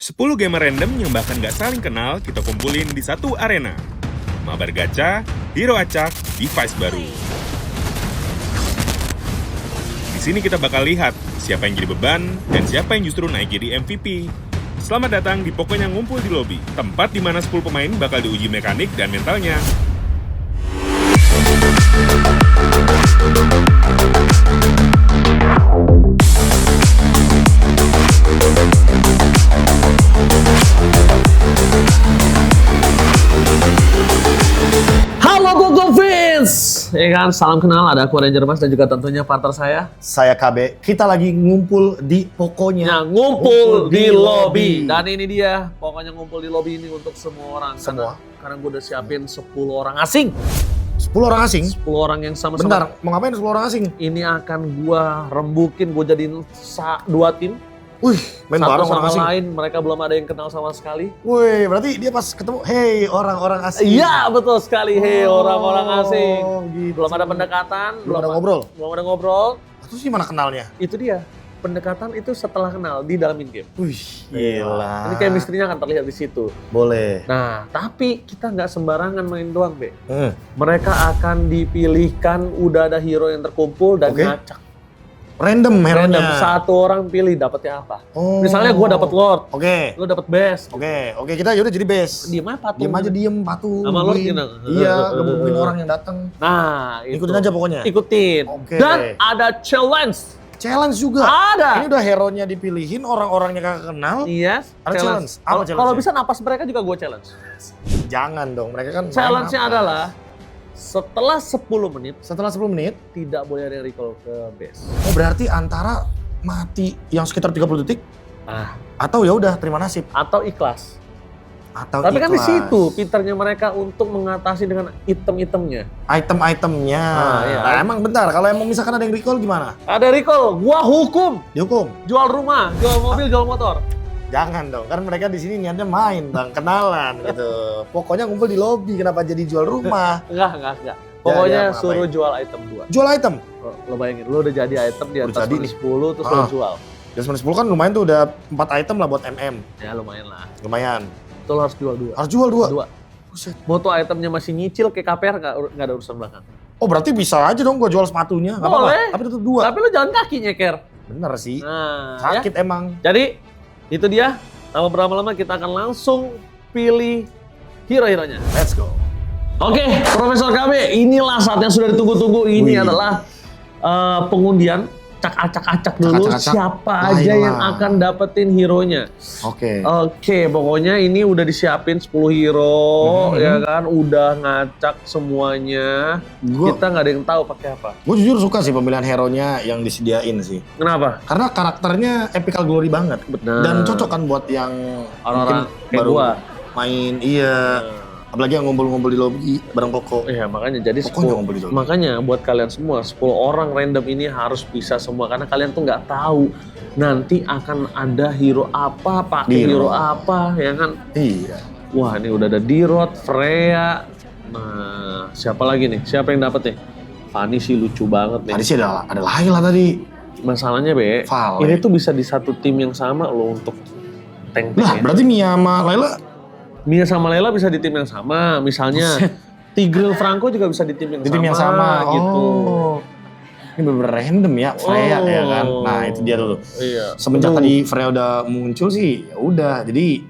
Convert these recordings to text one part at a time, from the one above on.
10 gamer random yang bahkan gak saling kenal kita kumpulin di satu arena. Mabar gacha, hero acak, device baru. Di sini kita bakal lihat siapa yang jadi beban dan siapa yang justru naik jadi MVP. Selamat datang di Pokoknya Ngumpul di Lobby, tempat di mana 10 pemain bakal diuji mekanik dan mentalnya. Halo Gogo Fans! Ya kan, salam kenal, ada aku Ranger Mas dan juga tentunya partner Saya KB, kita lagi ngumpul di Pokoknya ngumpul di lobby. Dan ini dia, pokoknya ngumpul di lobby ini untuk semua orang. Semua? Karena gue udah siapin 10 orang asing. 10 orang asing? 10 orang yang sama-sama. Bentar, mau ngapain 10 orang asing? Ini akan gua rembukin, gue jadiin 2 tim. Wih, main Satu bareng sama orang asing? lain, mereka belum ada yang kenal sama sekali. Wih, berarti dia pas ketemu, hey orang-orang asing. Iya, betul sekali. Hei, orang-orang asing. Gitu. Belum ada pendekatan. Belum ada ngobrol? Belum ada ngobrol. Terus gimana kenalnya? Itu dia. Pendekatan itu setelah kenal di dalam in-game. Wih, gila. Ini chemistry-nya akan terlihat di situ. Boleh. Nah, tapi kita nggak sembarangan main doang, Be. Hmm. Mereka akan dipilihkan, udah ada hero yang terkumpul dan Oke. ngacak. Random hero-nya. Random, satu orang pilih dapatnya apa. Oh. Misalnya gue dapet Lord, Oke. lo dapet Best. Oke, kita yaudah jadi base. Diem aja patung. Diem aja, diem, patuh. Sama Lord nungguin. gitu. Iya, ngebukin orang yang datang. Nah, itu. Ikutin aja pokoknya. Ikutin. Oke. Dan ada challenge. Challenge juga. Ada. Ini udah hero-nya dipilihin, orang-orangnya kagak kenal. Iya. Ada challenge. Apa challenge-nya? Kalau bisa napas mereka juga gue challenge. Jangan dong, mereka kan Challenge-nya main apa? adalah setelah 10 menit Setelah 10 menit, tidak boleh ada yang recall ke base. oh berarti antara mati yang sekitar 30 detik Ah, atau ya udah terima nasib atau ikhlas. atau Tapi kan di ikhlas. situ pinternya mereka untuk mengatasi dengan item-itemnya. Item-itemnya. Ah, iya. Nah, emang bentar, kalau emang misalkan ada yang recall gimana? Ada recall, gua hukum. Dihukum? Jual rumah, jual mobil, jual motor. Jangan dong, kan mereka di sini niatnya main, bang, kenalan gitu. Pokoknya ngumpul di lobby, kenapa jadi jual rumah? Enggak. Pokoknya Ya, apa-apa suruh ya. jual item 2. Jual item. Lo bayangin, lo udah jadi item di Udah atas jadi nih. 10 terus lo Ah. jual. Di 10 kan lumayan tuh, udah 4 item lah buat MM. Ya lumayan lah. Lumayan. Itu lo harus jual 2. Harus jual 2. Buset. Moto itemnya masih nyicil kayak KPR nggak ada urusan belakang. Oh berarti bisa aja dong gua jual sepatunya, nggak apa-apa. Boleh. Tapi tetap 2. Tapi lo jalan kaki nyeker. Bener sih. Nah, Sakit ya. emang. Jadi itu dia. Tanpa berlama-lama kita akan langsung pilih hero-heronya. Let's go. Oke, Profesor KB, inilah saat yang sudah ditunggu-tunggu. Ini Wih. adalah pengundian. Acak-acak dulu Acak-acak. siapa Lain aja lah. yang akan dapetin hero-nya. Oke. Oke, pokoknya ini udah disiapin 10 hero, ya kan, udah ngacak semuanya. Gua- Kita nggak ada yang tahu pakai apa. Gue jujur suka sih pemilihan hero-nya yang disediain sih. Kenapa? Karena karakternya epical glory banget. Benar. Dan cocok kan buat yang Orang-orang mungkin kayak baru gua. main. Iya. Apalagi yang ngumpul-ngumpul di lobby bareng Koko. Iya, makanya jadi Pokoknya 10. ngumpul di lobby. Makanya buat kalian semua 10 orang random ini harus bisa semua karena kalian tuh nggak tahu nanti akan ada hero apa, pakai hero Hero. apa, ya kan? Iya. Wah, ini udah ada Dirot, Freya. Nah, siapa lagi nih? Siapa yang dapet nih? Fanny sih lucu banget nih. Tadi sih ada Laila tadi. Masalahnya Be, Vale. ini tuh bisa di satu tim yang sama loh untuk tank Lah, ya. berarti Mia sama Laila Mia sama Lela bisa di tim yang sama, misalnya Tigreal Franco juga bisa di tim yang di tim yang sama. gitu. Oh. Ini bener-bener random ya, Freya ya kan. Nah, itu dia tuh. Iya. Semenjak Aduh. tadi Freya udah muncul sih, ya udah. Jadi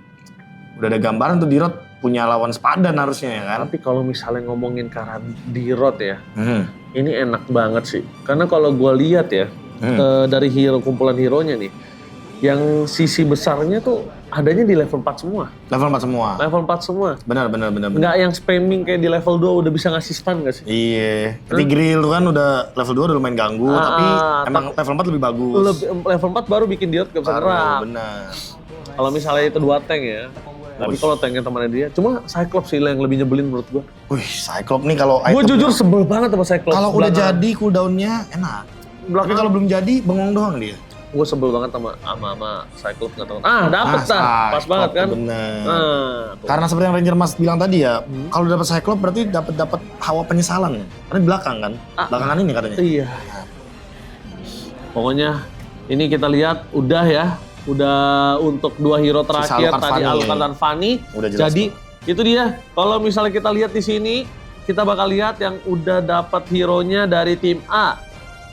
udah ada gambaran tuh Dirot punya lawan sepadan harusnya ya kan. Tapi kalau misalnya ngomongin karena Dirot ya, Hmm. ini enak banget sih. Karena kalau gua lihat ya, dari hero kumpulan hero-nya nih, yang sisi besarnya tuh adanya di level 4 semua. Level 4 semua. Level 4 semua. Benar. Nggak yang spamming kayak di level 2 udah bisa ngasih stun nggak sih? Iya. Tigreal tuh kan udah level 2 udah lumayan ganggu, tapi emang level 4 lebih bagus. Level 4 baru bikin Dirot gak bisa Baru, gerak. benar. Kalau misalnya itu 2 tank ya. Tapi Wih. kalau tanknya temannya dia, cuma Cyclops sih yang lebih nyebelin menurut gua. Wih, Cyclops nih kalau Gua item- jujur sebel banget sama Cyclops. kalau udah Belakangan. jadi cooldown-nya enak. Tapi Belakangan kalau belum jadi bengong doang dia. gue sebel banget sama Cyclops nggak tahu. Dapet pas Cyclops, banget kan. Bener. Tuh. Karena seperti yang Ranger Mas bilang tadi ya, kalau dapat Cyclops berarti dapat hawa penyesalan. Karena di belakang kan, belakangan ini katanya. Iya. Pokoknya ini kita lihat udah ya Udah untuk 2 hero terakhir Alucard tadi Fanny, Alucard dan Fanny. Udah jelas. Jadi itu dia. Kalau misalnya kita lihat di sini, kita bakal lihat yang udah dapat hero-nya dari tim A.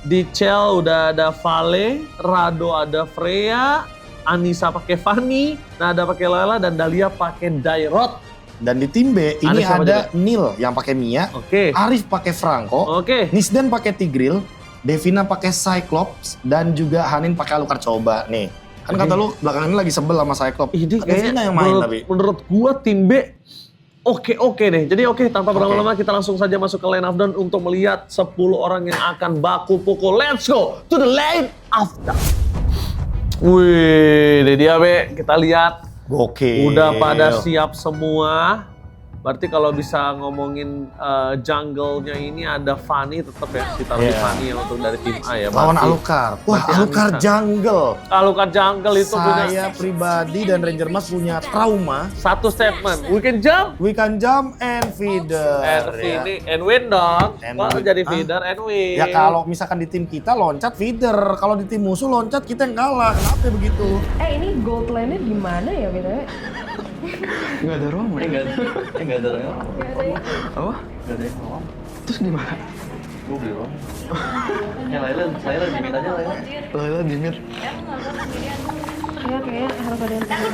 Di Chell udah ada Vale, Rado ada Freya, Anissa pakai Fanny, Nada pakai Layla, dan Dahlia pakai Dairot. Dan di tim B ini siapa ada Neil yang pakai Mia, Oke. Arif pakai Franco, Oke. Nisdan pakai Tigreal, Devina pakai Cyclops, dan juga Hanin pakai Alucard. Coba nih. Kan kata lu belakangan ini lagi sebel sama Cyclops. Ini Devina kayaknya yang main menurut gua tim B oke deh. Jadi tanpa berlama-lama kita langsung saja masuk ke lane of down untuk melihat 10 orang yang akan baku pukul. Let's go to the lane of down. Wih, ini dia Be, kita lihat. Oke. Udah pada siap semua. Berarti kalau bisa ngomongin jungle-nya ini ada Fanny tetap ya, kita di Fanny yang untuk dari tim A ya. Lawan Alucard. Wah, berarti Alucard Anissa. jungle. Alucard jungle itu punya Saya pribadi dan Ranger Mas punya trauma. satu statement. We can jump We can jump and feeder. and win dong. And Kalau win. jadi feeder and win. Ya kalau misalkan di tim kita loncat feeder, kalau di tim musuh loncat kita yang kalah. Kenapa begitu? Ini gold lane-nya di mana ya btw? Nggak ada ruang, nggak ada ruang. Nggak ada ya? Apa? Nggak ada ruang. Terus di mana? Gue beli ruang. Ya Laila dimit aja Laila. Laila di mid. Kayaknya harus ada yang tahu.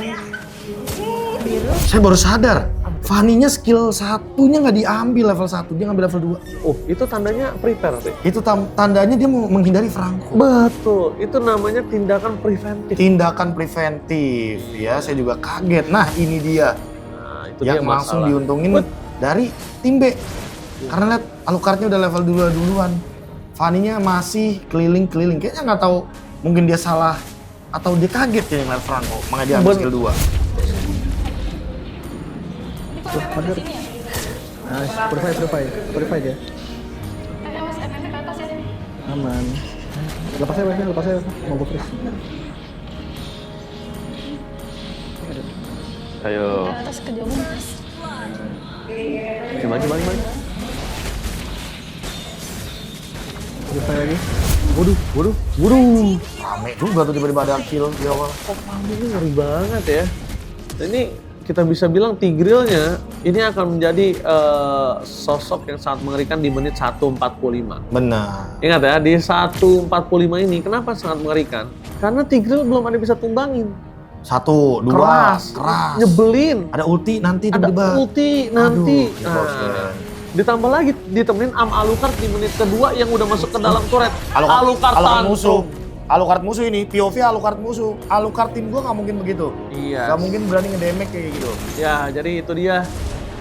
Biru. Saya baru sadar, Fanny-nya skill satunya nggak diambil level 1, dia ngambil level 2. Oh, itu tandanya prepare, Be. Itu tandanya dia mau menghindari Franco. Betul, itu namanya tindakan preventif. Tindakan preventif, ya saya juga kaget. Nah ini dia, Nah, itu yang dia langsung masalah. diuntungin dari tim B. Karena lihat Alucardnya udah level 2 duluan. Fanny-nya masih keliling-keliling, kayaknya nggak tahu mungkin dia salah atau dia kaget ya ngeliat Franco, makanya dia ambil skill 2. Nice, purify dia. Mas FF ke atas ya sini. Aman. Lepas aja, mau go freeze. Ayo. Ke atas kejauhan. Balik. Purify lagi. Waduh. Rame juga tuh tiba-tiba ada kill di awal. Kok ini ngeri banget ya. Ini kita bisa bilang Tigreal-nya ini akan menjadi sosok yang sangat mengerikan di menit 1:45. Benar. Ingat ya, di 1:45 ini kenapa sangat mengerikan? Karena Tigreal belum ada bisa tumbangin. 1, 2, Keras. Nyebelin. Ada ulti nanti Ada tiba-tiba. ulti nanti. Aduh, Nah, bosen. ditambah lagi ditemenin Alucard di menit kedua yang udah masuk ke dalam turret. Alucard musuh. tantung. Alucard musuh ini, POV Alucard musuh. Alucard tim gua nggak mungkin begitu. Iya. Nggak mungkin berani ngedamage kayak gitu. Ya, jadi itu dia.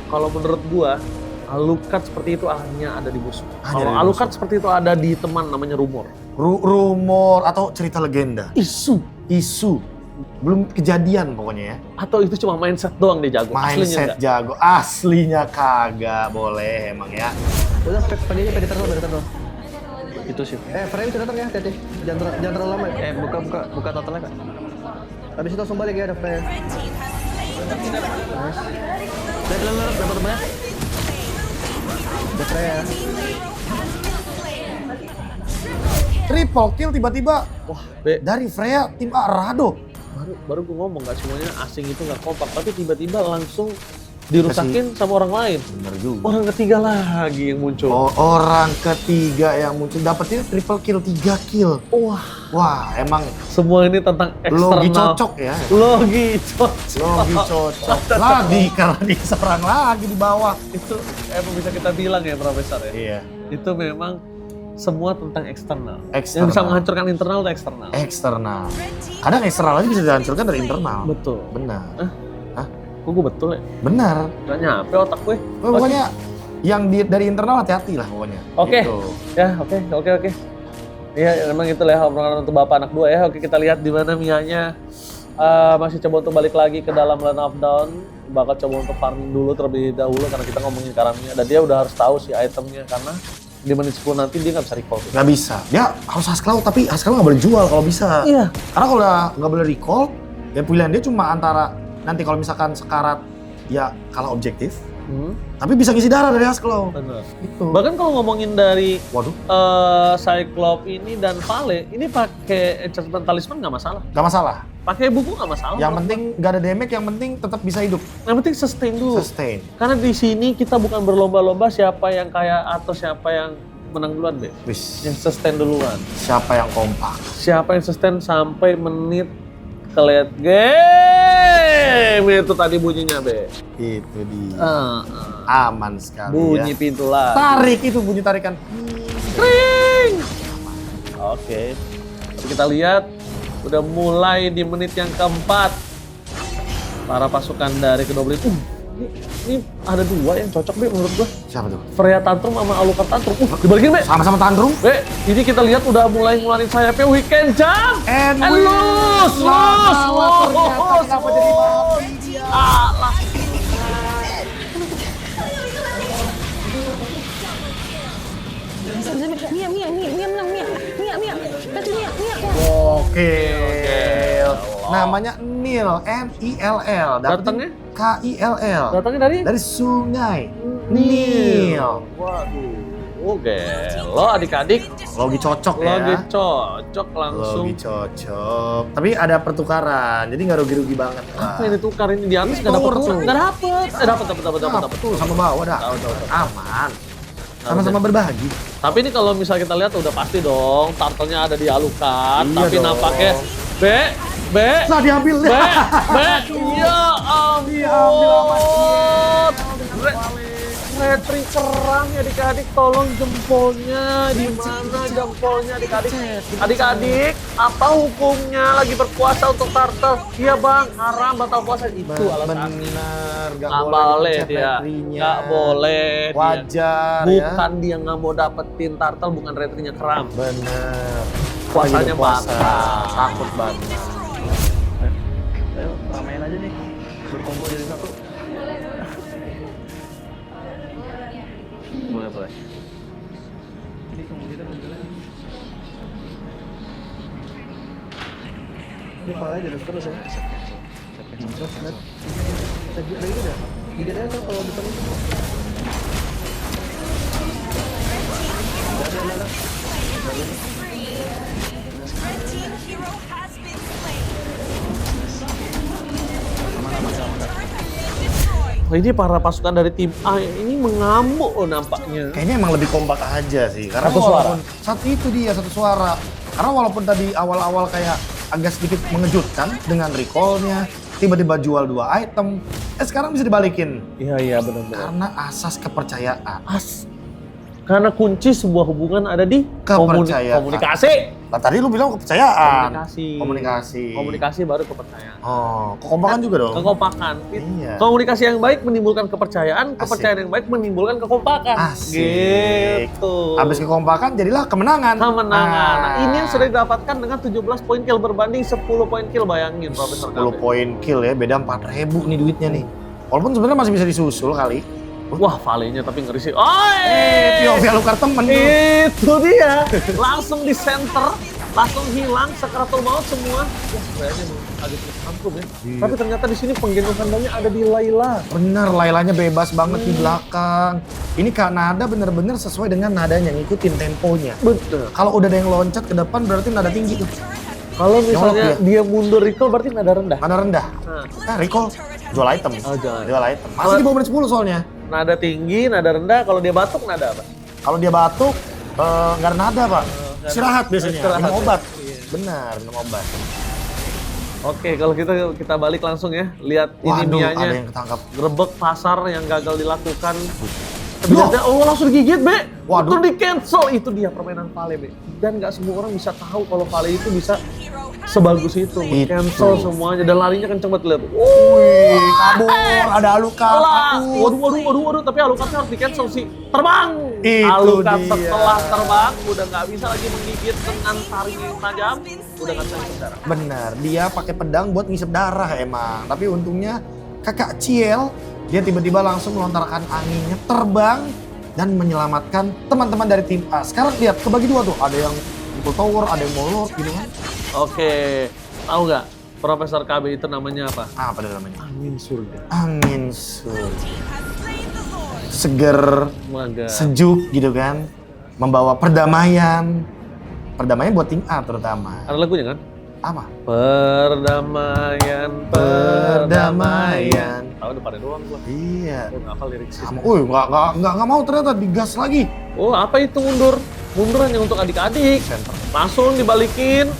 Kalau menurut gua, Alucard seperti itu hanya ada di musuh. Hanya Kalau di Alucard seperti itu ada di teman namanya rumor. Rumor atau cerita legenda. Isu. Belum kejadian pokoknya ya. Atau itu cuma mindset doang dia jago. Aslinya Mindset enggak. jago. Aslinya kagak boleh emang ya. Udah, pede terus. Itu sih. Frame sudah datang ya, hati-hati. Jangan terlalu lama ya. Buka totalnya Kak. Habis itu langsung balik ya, ada frame. Nice. Dapat temennya. Ada frame ya. Triple kill tiba-tiba Wah, Be, dari Freya tim A Rado. baru gue ngomong gak semuanya asing itu gak kompak, tapi tiba-tiba langsung dirusakin sama orang lain. Bener juga. Orang ketiga lagi yang muncul. Orang ketiga yang muncul dapetin triple kill, 3 kill. Wah, emang Semua ini tentang eksternal. logi cocok ya. Logi cocok. Logi cocok. Lagi karena diserang lagi di bawah. Itu emang bisa kita bilang ya Profesor ya. Iya. Itu memang semua tentang eksternal. Eksternal. Yang bisa menghancurkan internal itu eksternal. Eksternal. Kadang eksternal aja bisa dihancurkan dari internal. Betul. Benar. Kok gue betul ya? Benar. Gak nyampe otak gue. Pokoknya yang dari internal hati-hati lah pokoknya. Oke. Gitu. Ya, oke. Iya, emang itu lah obrolan untuk bapak anak dua ya. Oke, kita lihat di mana Mianya masih coba untuk balik lagi ke dalam lane of down. Bakal coba untuk farming dulu terlebih dahulu karena kita ngomongin Karamia. Dan dia udah harus tahu sih itemnya karena di menit 10 nanti dia nggak bisa recall. Nggak bisa. Dia harus Haskell tapi Haskell nggak boleh jual kalau bisa. Iya. Karena kalau udah nggak boleh recall, ya pilihan dia cuma antara nanti kalau misalkan sekarat ya kalah objektif Tapi bisa ngisi darah dari Asclo. Bener. Itu. Bahkan kalau ngomongin dari Waduh, Cyclops ini dan Vale, ini pakai enchantment talisman nggak masalah. gak masalah. Pakai buku nggak masalah. Yang menurut penting gak ada damage, yang penting tetap bisa hidup. gua. Yang penting sustain dulu. Sustain. Karena di sini kita bukan berlomba-lomba siapa yang kaya atau siapa yang menang duluan, Be. Wis, Yang sustain duluan. siapa yang kompak? Siapa yang sustain sampai menit ke late game. Itu tadi bunyinya, Be. Itu dia. Ah, Aman sekali bunyi ya. pintu lah. Tarik itu bunyi tarikan. Kring. Oke. Tapi kita lihat udah mulai di menit yang keempat. Para pasukan dari kedua belah ini ada dua yang cocok, Be, menurut gua. Siapa tuh? Freya Tantrum sama Alucard Tantrum. Dibalikin, Be. Sama-sama tantrum. Be, ini kita lihat udah mulai ngeluarin sayapnya. Weekend jump. And Loose. Kenapa jadi mati dia? Alah. Mia menang, Mia. Kasih Mia. Oke. Namanya Nil, N-I-L-L. Datangnya? K-I-L-L. Datangnya dari Sungai Nil. Waduh. Oh, gelo adik-adik. Logi cocok ya. Lagi cocok langsung. Logi cocok. Tapi ada pertukaran, jadi nggak rugi-rugi banget. Apa yang ditukar ini di atas nggak Tower dapet tuh. nggak dapet. Dapet. Tuh sama bawah dah. Aman. Sama-sama berbagi. Tapi ini kalau misal kita lihat udah pasti dong turtle-nya ada di Alucard. Iya Tapi dong. nampaknya Be. Nah diambil Be. Ya ampun. Retri kerang ya adik-adik, tolong jempolnya di mana jempolnya adik-adik? Adik-adik, apa hukumnya lagi berpuasa untuk turtle? Iya bang, haram batal puasa itu alasannya. Benar, Nggak boleh mencet dia, retrinya. nggak boleh. dia. Wajar ya. Bukan dia nggak mau dapetin turtle, bukan retrinya keram. Bener. Puasanya Lagi berpuasa, batal. takut banget. Ayo, ramein aja nih. Berkumpul jadi satu. Boleh. Ini kamu kita berjalan. Ini palanya jadi terus ya. Terus lihat. Tadi ada itu dah. Tiga dah kalau depan itu. Oh, ini para pasukan dari tim A ini mengamuk oh, nampaknya. Kayaknya emang lebih kompak aja sih. Karena Satu suara. Satu itu dia, satu suara. Karena walaupun tadi awal-awal kayak agak sedikit mengejutkan dengan recall-nya, tiba-tiba jual 2 item, sekarang bisa dibalikin. Iya benar-benar. Karena asas kepercayaan. Karena kunci sebuah hubungan ada di Kepercayaan. komunikasi. Nah, tadi lu bilang kepercayaan. Komunikasi. Komunikasi baru kepercayaan. Oh, kekompakan juga dong. Kekompakan. Iya. Komunikasi yang baik menimbulkan kepercayaan, kepercayaan yang baik menimbulkan kekompakan. Asik. Gitu. Habis kekompakan jadilah kemenangan. Kemenangan. Nah, ini yang sudah didapatkan dengan 17 poin kill berbanding 10 poin kill, bayangin Profesor 10 KB. poin kill ya, beda 4.000 nih duitnya nih. Walaupun sebenarnya masih bisa disusul kali. Wah, Vale-nya tapi ngeri sih. POV Alucard temen tuh. Itu dia. Langsung di center, langsung hilang sakratul maut semua. Wah, kayaknya agak tercampur ya. Tapi ternyata di sini penggenusannya ada di Layla. Bener, Lailanya bebas banget di belakang. Ini Kak Nada bener-bener sesuai dengan nadanya, ngikutin temponya. Betul. Kalau udah ada yang loncat ke depan berarti nada tinggi tuh. Kalau misalnya Nyolok dia mundur recall berarti nada rendah. Nada rendah. Nah, Recall, jual item. Oh, jual item. Masih di bawah menit 10 soalnya. nada tinggi, nada rendah. Kalau dia batuk nada apa? Kalau dia batuk, nggak ada nada Pak. Istirahat biasanya, Istirahat, minum ya. obat. Iya. Benar, minum obat. Oke, kalau kita balik langsung ya. Lihat ini Waduh, Mianya. ada yang ketangkap. Grebek pasar yang gagal dilakukan. Loh. Ternyata, oh langsung digigit, Be. Waduh. Itu di cancel. Itu dia permainan Vale, Be. Dan nggak semua orang bisa tahu kalau Vale itu bisa sebagus itu. Cancel semuanya. Dan larinya kenceng banget, lihat. Wih, kabur, ada Alucard. Waduh. Tapi Alucardnya harus di cancel sih. Terbang. Itu Alucard dia. setelah terbang, udah nggak bisa lagi menggigit dengan taring yang tajam. Udah nggak bisa ngisep darah. Benar, dia pakai pedang buat ngisep darah emang. Tapi untungnya kakak Ciel, dia tiba-tiba langsung melontarkan anginnya, terbang, dan menyelamatkan teman-teman dari tim A. Sekarang lihat, kebagi dua tuh. Ada yang mukul tower, ada yang molot gitu kan. Oke, tahu nggak Profesor KB itu namanya apa? Apa dia namanya? Angin surga. Angin surga. seger, Maga. sejuk gitu kan. Membawa perdamaian. Perdamaian buat tim A terutama. Ada lagunya kan? Apa? Perdamaian, Perdamaian. Tahu depannya doang gua. Iya. Gua nggak hafal lirik sih. Sama, nggak mau ternyata digas lagi. Oh, apa itu mundur? Mundur hanya untuk adik-adik. Langsung dibalikin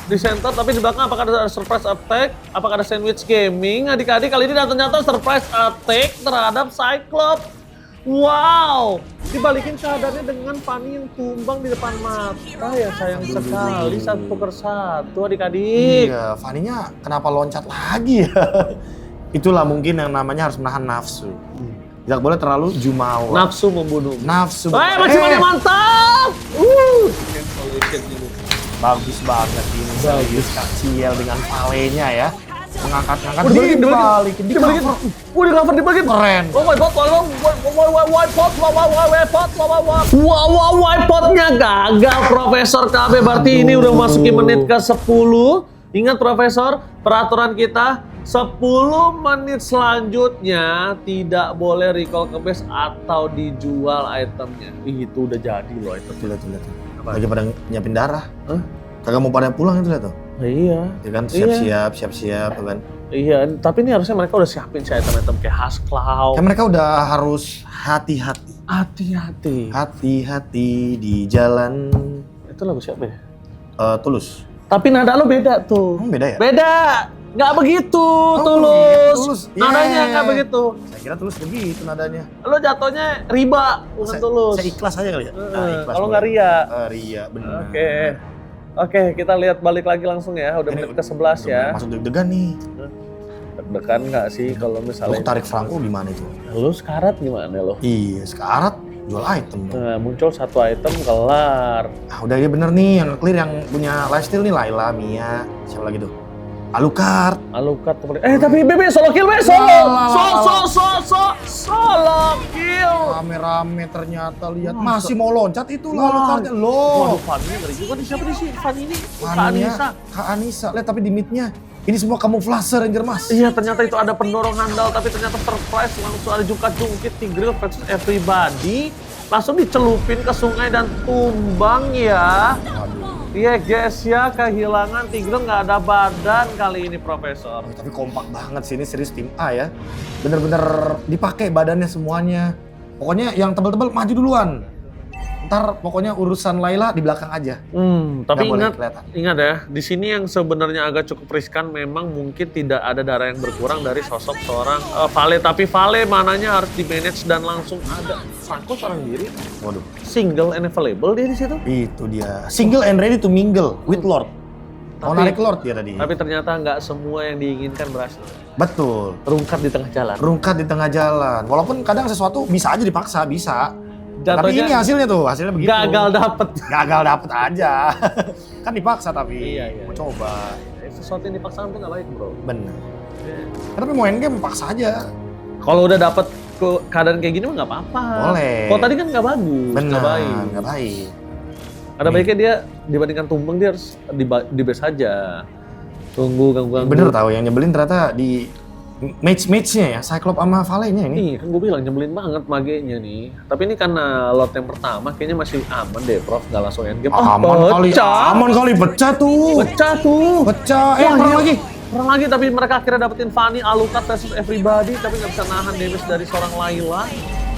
di center, tapi di belakang apakah ada surprise attack? Apakah ada sandwich gaming? Adik-adik kali ini dan ternyata surprise attack terhadap Cyclops. Wow, dibalikin keadaannya dengan Fanny yang tumbang di depan mata ya, sayang sekali satu per satu adik-adik. Iya, Fanny-nya kenapa loncat lagi ya? Itulah mungkin yang namanya harus menahan nafsu. Tidak boleh terlalu jumawa. Nafsu membunuh. Nafsu. Masih mantap. Bagus banget ini. Bagus Ciel dengan palenya ya. Mengangkat-angkat Dibalikin. dibalikin. Di cover dibalikin. Keren. Whitepotnya gagal Profesor KB, berarti ini udah masuki menit ke 10. Ingat Profesor, peraturan kita 10 menit selanjutnya tidak boleh recall ke base atau dijual itemnya. Itu udah jadi loh item. Lihat. Lagi pada nyiapin darah. Kagak mau pada pulang itu lihat tuh. Iya. Ya kan siap-siap kan. Iya, tapi ini harusnya mereka udah siapin sih item-item kayak Husk Cloud. Kan mereka udah harus hati-hati. Hati-hati di jalan. Itu lagu siapa ya? Tulus. Tapi nada lo beda tuh. Beda ya? Beda. Nggak begitu, Tulus. Nadanya Yeah. nggak begitu. Saya kira Tulus begitu nadanya. Lo jatuhnya riba, bukan tulus. Saya ikhlas aja kali ya? Ikhlas Kalau boleh. nggak ria. Ria, benar. Oke, kita lihat balik lagi langsung ya. Udah menit ke-11 ya. Masuk deg-degan nih. Deg-degan nggak sih kalau Lo misalnya... tarik Franco gimana itu? Lo sekarat gimana lo? Iya, sekarat jual item dong. Nah, muncul satu item kelar. Nah, udah dia bener nih, yang clear yang punya lifesteal nih Layla, Mia, siapa lagi tuh? Alucard. Alucard tapi Bebe solo kill, Bebe solo kill. Rame-rame ternyata lihat masih mau loncat itu lah Alucardnya loh. Waduh, Fanny ngeri juga nih, siapa nih sih? Fanny ini Kak Fanny-nya, Anissa. Kak Anissa, lihat tapi di mid-nya. Ini semua kamuflase Ranger Mas. Iya, ternyata itu ada pendorong handal, tapi ternyata surprise langsung ada jungkat-jungkit Tigreal versus everybody. Langsung dicelupin ke sungai dan tumbang ya. Iya guys ya, kehilangan Tigreal, nggak ada badan kali ini Profesor. Tapi kompak banget sih ini serius tim A ya. Bener-bener dipakai badannya semuanya. Pokoknya yang tebal-tebal maju duluan. Ntar pokoknya urusan Layla di belakang aja. Tapi Nggak boleh ingat kelihatan. ya, di sini yang sebenarnya agak cukup riskan memang mungkin tidak ada darah yang berkurang dari sosok seorang Vale, tapi Vale mananya harus di manage dan langsung ada Franco seorang diri. Waduh. Single and available dia di situ. Itu dia. Single and ready to mingle with Lord. Mau narik Lord dia tadi. Tapi ternyata nggak semua yang diinginkan berhasil. Betul. Rungkat di tengah jalan. Rungkat di tengah jalan. Walaupun kadang sesuatu bisa aja dipaksa, bisa. Tapi Jatuhnya ini hasilnya begitu. gagal dapet. Gagal dapet aja. Kan dipaksa tapi. Iya. Mau coba. Sesuatu yang dipaksakan tuh nggak baik bro. Bener. Tapi mau endgame paksa aja. Kalau udah dapet keadaan kayak gini mah nggak apa-apa. Boleh. Kalau tadi kan nggak bagus, Bener. nggak baik. Nggak baik. Ada baiknya dia dibandingkan tumbang dia harus di base aja. Tunggu ganggu-ganggu. Bener tahu yang nyebelin ternyata di match-matchnya ya, Cyclops sama Vale-nya ini. Nih, kan gue bilang nyebelin banget magenya nih. Tapi ini karena lot yang pertama kayaknya masih aman deh, Prof. Nggak langsung endgame. Aman kali, pecah tuh. Pecah. Perang lagi, tapi mereka akhirnya dapetin Fanny, Alucard versus everybody, tapi nggak bisa nahan damage dari seorang Layla.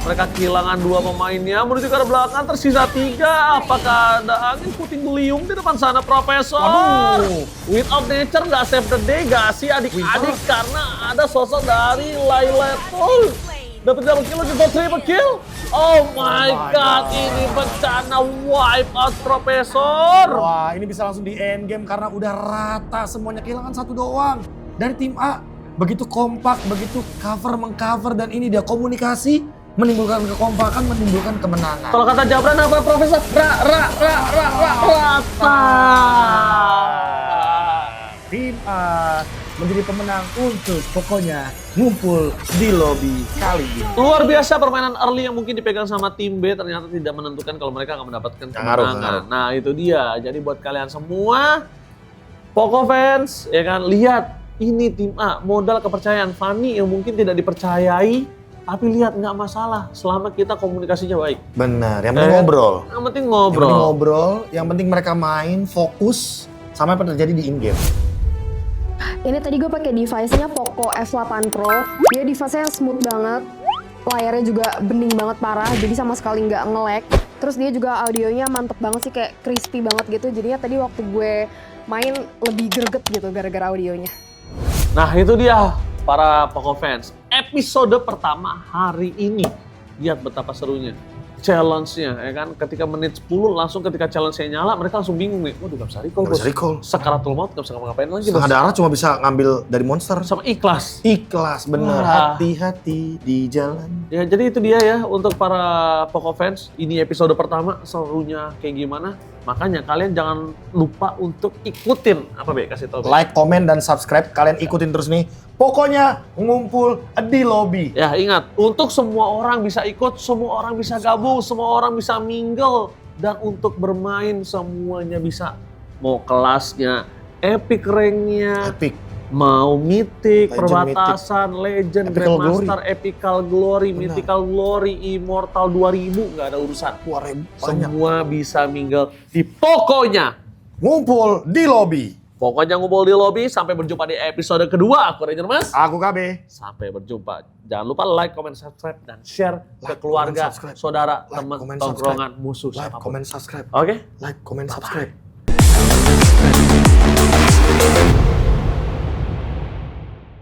Mereka kehilangan 2 pemainnya, menuju ke arah belakang, tersisa 3. Apakah ada angin puting beliung di depan sana, Profesor? Waduh. Wit of Nature nggak save the day, nggak sih adik-adik? Karena ada sosok dari Layla Tool. Dapat double kill, lagi triple kill. Oh my god, ini bencana wipe out Profesor. Wah, ini bisa langsung di endgame karena udah rata semuanya, kehilangan 1 doang. Dari tim A, begitu kompak, begitu cover-mengcover, dan ini dia komunikasi, menimbulkan kekompakan, menimbulkan kemenangan. Kalau kata Jabran apa Profesor? Rata. Tim A menjadi pemenang untuk pokoknya ngumpul di lobby kali ini. Luar biasa permainan early yang mungkin dipegang sama tim B ternyata tidak menentukan kalau mereka akan mendapatkan kemenangan. Nah itu dia, jadi buat kalian semua Poco fans, ya kan, lihat ini tim A, modal kepercayaan Fanny yang mungkin tidak dipercayai, Tapi lihat nggak masalah selama kita komunikasinya baik. Benar, yang penting ngobrol. Yang penting Yang penting ngobrol. ngobrol, yang penting mereka main, fokus, sama apa yang terjadi di in-game. Ini tadi gue pakai device-nya Poco F8 Pro. Dia device-nya smooth banget. Layarnya juga bening banget parah, jadi sama sekali nggak nge-lag. Terus dia juga audionya mantep banget sih, kayak crispy banget gitu. Jadinya tadi waktu gue main lebih greget gitu gara-gara audionya. Nah itu dia para Poco fans. Episode pertama hari ini. Lihat betapa serunya. Challenge-nya, ya kan? Ketika menit 10 langsung ketika challenge-nya nyala, mereka langsung bingung nih. Waduh, gak bisa recall, Nggak bisa recall. Sekaratul maut, gak bisa ngapain lagi, Setengah bos. darah cuma bisa ngambil dari monster. Sama ikhlas. Ikhlas, bener. Wah. Hati-hati di jalan. Ya, jadi itu dia ya untuk para Poco fans. Ini episode pertama, serunya kayak gimana. Makanya kalian jangan lupa untuk ikutin. Apa Be? Kasih tau Be. Like, komen, dan subscribe. Kalian ikutin terus nih. Pokoknya ngumpul di lobby. Ya ingat, untuk semua orang bisa ikut, semua orang bisa gabung, semua orang bisa mingle. Dan untuk bermain semuanya bisa. Mau kelasnya, epic rank-nya, Epic. mau mythic, Legend, perbatasan, legend, Epical grandmaster, epical glory, Benar. mythical glory, immortal 2000, nggak ada urusan. Banyak. Semua bisa mingle di pokoknya. Ngumpul di lobby. Pokoknya ngumpul di lobby, sampai berjumpa di episode kedua. Aku Ranger Mas. Aku KB. Sampai berjumpa. Jangan lupa like, comment, subscribe, dan share ke Like, keluarga, comment, subscribe. saudara, Like, teman, comment, tongkrongan, musuh, Like, siapapun. comment, subscribe. Oke? Like, comment, subscribe.